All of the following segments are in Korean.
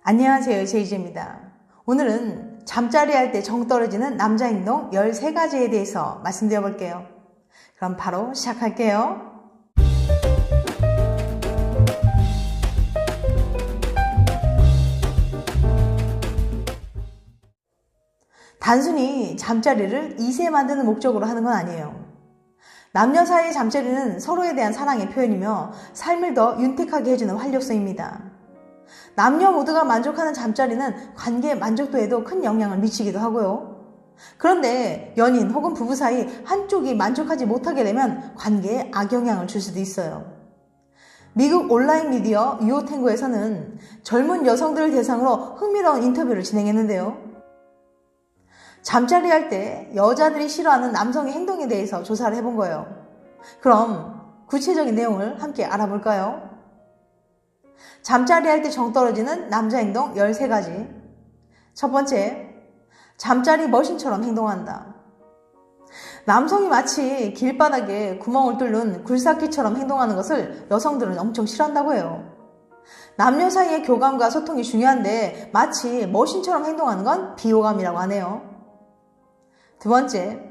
안녕하세요, 제이제입니다. 오늘은 잠자리 할 때 정 떨어지는 남자 행동 13가지에 대해서 말씀드려 볼게요. 그럼 바로 시작할게요. 단순히 잠자리를 2세 만드는 목적으로 하는 건 아니에요. 남녀 사이의 잠자리는 서로에 대한 사랑의 표현이며 삶을 더 윤택하게 해주는 활력소입니다. 남녀 모두가 만족하는 잠자리는 관계 만족도에도 큰 영향을 미치기도 하고요. 그런데 연인 혹은 부부 사이 한쪽이 만족하지 못하게 되면 관계에 악영향을 줄 수도 있어요. 미국 온라인 미디어 유오탱고에서는 젊은 여성들을 대상으로 흥미로운 인터뷰를 진행했는데요. 잠자리 할 때 여자들이 싫어하는 남성의 행동에 대해서 조사를 해본 거예요. 그럼 구체적인 내용을 함께 알아볼까요? 잠자리 할 때 정 떨어지는 남자 행동 13가지. 첫 번째, 잠자리 머신처럼 행동한다. 남성이 마치 길바닥에 구멍을 뚫는 굴삭기처럼 행동하는 것을 여성들은 엄청 싫어한다고 해요. 남녀 사이의 교감과 소통이 중요한데 마치 머신처럼 행동하는 건 비호감이라고 하네요. 두 번째,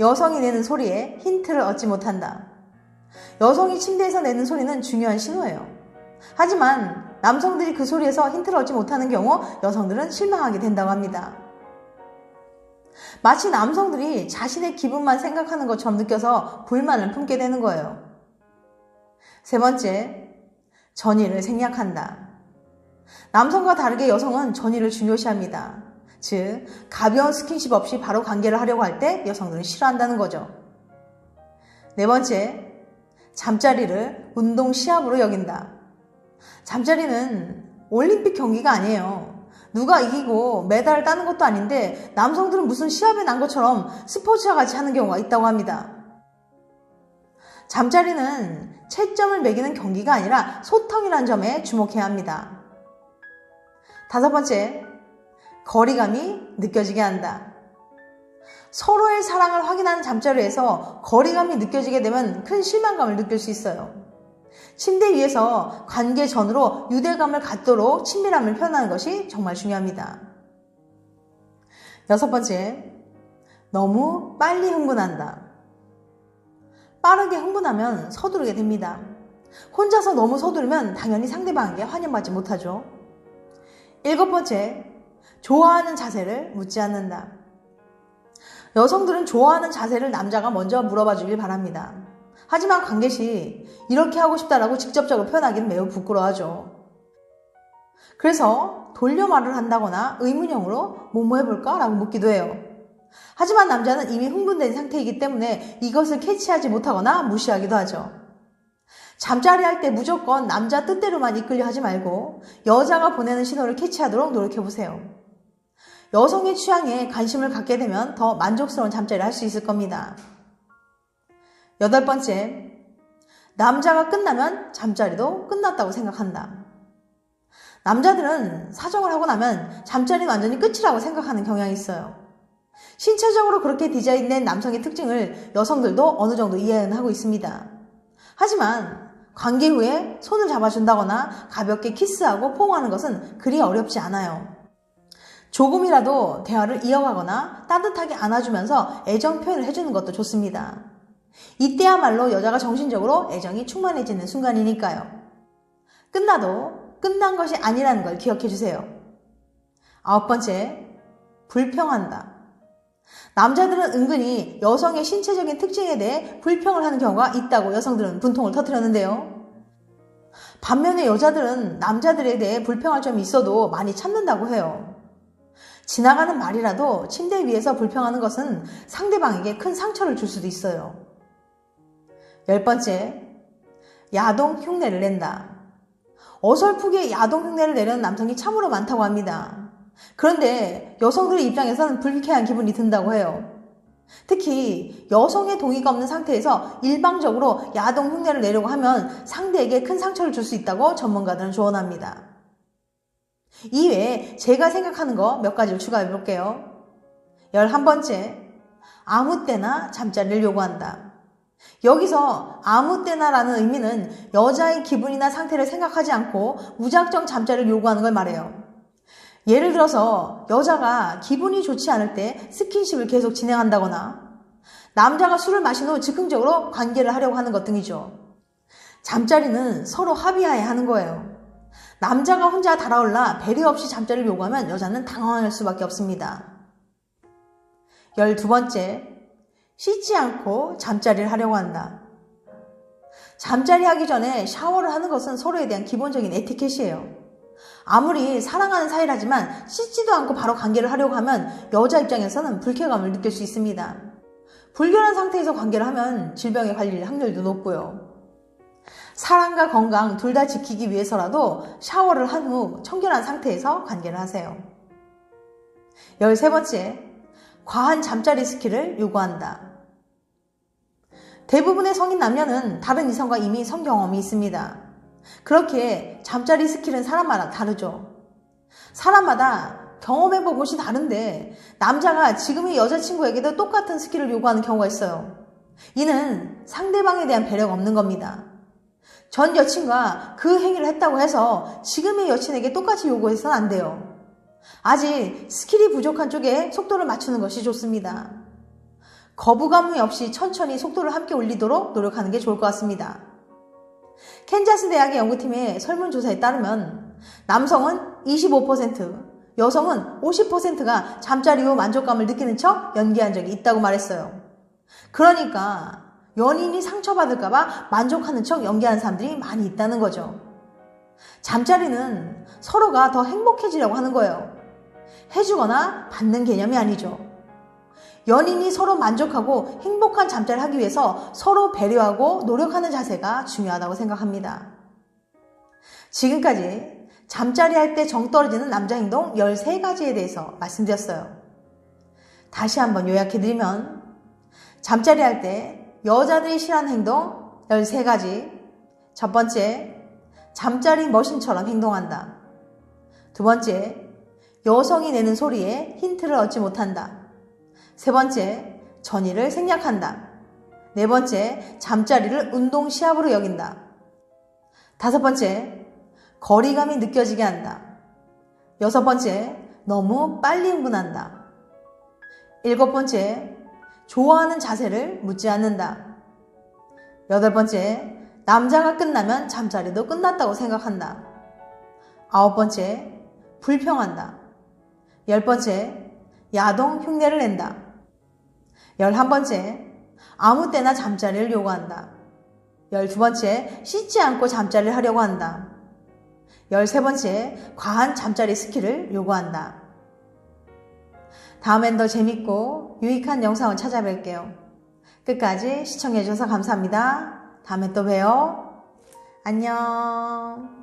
여성이 내는 소리에 힌트를 얻지 못한다. 여성이 침대에서 내는 소리는 중요한 신호예요. 하지만 남성들이 그 소리에서 힌트를 얻지 못하는 경우 여성들은 실망하게 된다고 합니다. 마치 남성들이 자신의 기분만 생각하는 것처럼 느껴서 불만을 품게 되는 거예요. 세 번째, 전의를 생략한다. 남성과 다르게 여성은 전의를 중요시합니다. 즉, 가벼운 스킨십 없이 바로 관계를 하려고 할 때 여성들은 싫어한다는 거죠. 네 번째, 잠자리를 운동 시합으로 여긴다. 잠자리는 올림픽 경기가 아니에요. 누가 이기고 메달을 따는 것도 아닌데 남성들은 무슨 시합에 난 것처럼 스포츠와 같이 하는 경우가 있다고 합니다. 잠자리는 채점을 매기는 경기가 아니라 소통이라는 점에 주목해야 합니다. 다섯 번째, 거리감이 느껴지게 한다. 서로의 사랑을 확인하는 잠자리에서 거리감이 느껴지게 되면 큰 실망감을 느낄 수 있어요. 침대 위에서 관계 전으로 유대감을 갖도록 친밀함을 표현하는 것이 정말 중요합니다. 여섯 번째, 너무 빨리 흥분한다. 빠르게 흥분하면 서두르게 됩니다. 혼자서 너무 서두르면 당연히 상대방에게 환영받지 못하죠. 일곱 번째, 좋아하는 자세를 묻지 않는다. 여성들은 좋아하는 자세를 남자가 먼저 물어봐 주길 바랍니다. 하지만 관계 시 이렇게 하고 싶다라고 직접적으로 표현하기는 매우 부끄러워하죠. 그래서 돌려 말을 한다거나 의문형으로 뭐뭐 해볼까? 라고 묻기도 해요. 하지만 남자는 이미 흥분된 상태이기 때문에 이것을 캐치하지 못하거나 무시하기도 하죠. 잠자리 할 때 무조건 남자 뜻대로만 이끌려 하지 말고 여자가 보내는 신호를 캐치하도록 노력해보세요. 여성의 취향에 관심을 갖게 되면 더 만족스러운 잠자리를 할 수 있을 겁니다. 여덟 번째, 남자가 끝나면 잠자리도 끝났다고 생각한다. 남자들은 사정을 하고 나면 잠자리는 완전히 끝이라고 생각하는 경향이 있어요. 신체적으로 그렇게 디자인된 남성의 특징을 여성들도 어느 정도 이해는 하고 있습니다. 하지만 관계 후에 손을 잡아준다거나 가볍게 키스하고 포옹하는 것은 그리 어렵지 않아요. 조금이라도 대화를 이어가거나 따뜻하게 안아주면서 애정 표현을 해주는 것도 좋습니다. 이때야말로 여자가 정신적으로 애정이 충만해지는 순간이니까요. 끝나도 끝난 것이 아니라는 걸 기억해 주세요. 아홉 번째, 불평한다. 남자들은 은근히 여성의 신체적인 특징에 대해 불평을 하는 경우가 있다고 여성들은 분통을 터뜨렸는데요. 반면에 여자들은 남자들에 대해 불평할 점이 있어도 많이 참는다고 해요. 지나가는 말이라도 침대 위에서 불평하는 것은 상대방에게 큰 상처를 줄 수도 있어요. 열 번째, 야동 흉내를 낸다. 어설프게 야동 흉내를 내려는 남성이 참으로 많다고 합니다. 그런데 여성들의 입장에서는 불쾌한 기분이 든다고 해요. 특히 여성의 동의가 없는 상태에서 일방적으로 야동 흉내를 내려고 하면 상대에게 큰 상처를 줄 수 있다고 전문가들은 조언합니다. 이외에 제가 생각하는 거 몇 가지를 추가해 볼게요. 11번째, 아무 때나 잠자리를 요구한다. 여기서 아무 때나라는 의미는 여자의 기분이나 상태를 생각하지 않고 무작정 잠자리를 요구하는 걸 말해요. 예를 들어서 여자가 기분이 좋지 않을 때 스킨십을 계속 진행한다거나 남자가 술을 마신 후 즉흥적으로 관계를 하려고 하는 것 등이죠. 잠자리는 서로 합의하에 하는 거예요. 남자가 혼자 달아올라 배려 없이 잠자리를 요구하면 여자는 당황할 수밖에 없습니다. 12번째, 씻지 않고 잠자리를 하려고 한다. 잠자리 하기 전에 샤워를 하는 것은 서로에 대한 기본적인 에티켓이에요. 아무리 사랑하는 사이라지만 씻지도 않고 바로 관계를 하려고 하면 여자 입장에서는 불쾌감을 느낄 수 있습니다. 불결한 상태에서 관계를 하면 질병에 걸릴 확률도 높고요. 사랑과 건강 둘 다 지키기 위해서라도 샤워를 한 후 청결한 상태에서 관계를 하세요. 13번째, 과한 잠자리 스킬을 요구한다. 대부분의 성인 남녀는 다른 이성과 이미 성경험이 있습니다. 그렇게 잠자리 스킬은 사람마다 다르죠. 사람마다 경험해본 것이 다른데 남자가 지금의 여자친구에게도 똑같은 스킬을 요구하는 경우가 있어요. 이는 상대방에 대한 배려가 없는 겁니다. 전 여친과 그 행위를 했다고 해서 지금의 여친에게 똑같이 요구해서는 안 돼요. 아직 스킬이 부족한 쪽에 속도를 맞추는 것이 좋습니다. 거부감 없이 천천히 속도를 함께 올리도록 노력하는 게 좋을 것 같습니다. 캔자스 대학의 연구팀의 설문조사에 따르면 남성은 25%, 여성은 50%가 잠자리 후 만족감을 느끼는 척 연기한 적이 있다고 말했어요. 그러니까 연인이 상처받을까봐 만족하는 척 연기하는 사람들이 많이 있다는 거죠. 잠자리는 서로가 더 행복해지려고 하는 거예요. 해주거나 받는 개념이 아니죠. 연인이 서로 만족하고 행복한 잠자리를 하기 위해서 서로 배려하고 노력하는 자세가 중요하다고 생각합니다. 지금까지 잠자리 할 때 정 떨어지는 남자 행동 13가지에 대해서 말씀드렸어요. 다시 한번 요약해드리면 잠자리 할 때 여자들이 싫어하는 행동 13가지. 첫 번째, 잠자리 머신처럼 행동한다. 두 번째, 여성이 내는 소리에 힌트를 얻지 못한다. 세 번째, 전의를 생략한다. 네 번째, 잠자리를 운동 시합으로 여긴다. 다섯 번째, 거리감이 느껴지게 한다. 여섯 번째, 너무 빨리 흥분한다. 일곱 번째, 좋아하는 자세를 묻지 않는다. 여덟 번째, 남자가 끝나면 잠자리도 끝났다고 생각한다. 아홉 번째, 불평한다. 열 번째, 야동 흉내를 낸다. 11번째, 아무 때나 잠자리를 요구한다. 12번째, 씻지 않고 잠자리를 하려고 한다. 13번째, 과한 잠자리 스킬을 요구한다. 다음엔 더 재밌고 유익한 영상을 찾아뵐게요. 끝까지 시청해주셔서 감사합니다. 다음에 또 봬요. 안녕.